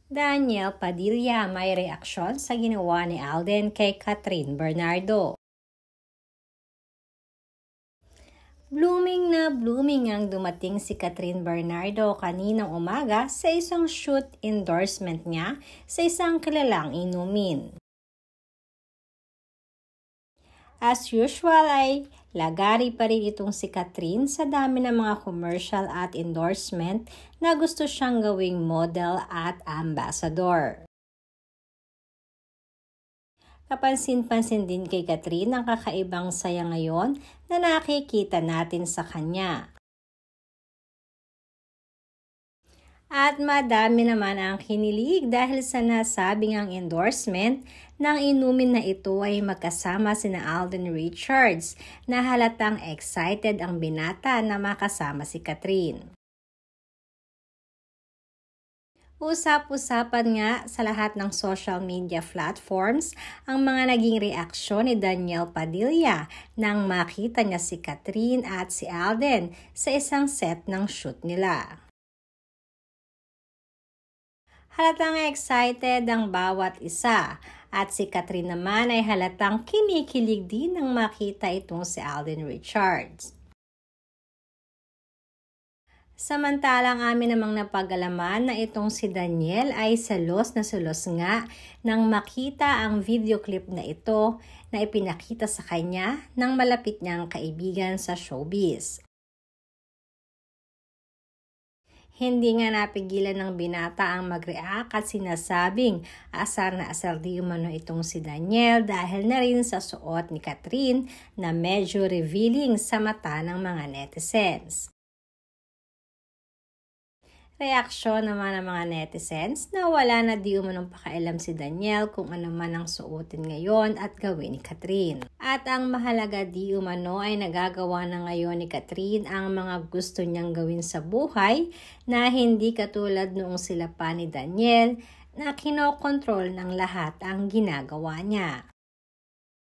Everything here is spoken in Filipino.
Daniel Padilla may reaksyon sa ginawa ni Alden kay Catherine Bernardo. Blooming na blooming ang dumating si Catherine Bernardo kaninang umaga sa isang shoot endorsement niya sa isang kilalang inumin. As usual ay lagari pa rin itong si Catherine sa dami ng mga commercial at endorsement na gusto siyang gawing model at ambassador. Kapansin-pansin din kay Catherine ang kakaibang saya ngayon na nakikita natin sa kanya. At madami naman ang kinilig dahil sa nasabing ang endorsement ng inumin na ito ay magkasama sina Alden Richards na halatang excited ang binata na makasama si Catherine. Usap-usapan nga sa lahat ng social media platforms ang mga naging reaksyon ni Daniel Padilla nang makita niya si Catherine at si Alden sa isang set ng shoot nila. Halatang excited ang bawat isa at si Catherine naman ay halatang kinikilig din nang makita itong si Alden Richards. Samantalang amin namang napag-alaman na itong si Daniel ay selos na selos nga nang makita ang video clip na ito na ipinakita sa kanya ng malapit niyang kaibigan sa showbiz. Hindi nga napigilan ng binata ang mag-react at sinasabing asar na asar di umano itong si Daniel dahil na rin sa suot ni Catherine na medyo revealing sa mata ng mga netizens. Reaksyon naman ng mga netizens na wala na di umanong pakailam si Daniel kung ano man ang suotin ngayon at gawin ni Catherine. At ang mahalaga di umano ay nagagawa na ngayon ni Catherine ang mga gusto niyang gawin sa buhay na hindi katulad noong sila pa ni Daniel na kinokontrol ng lahat ang ginagawa niya.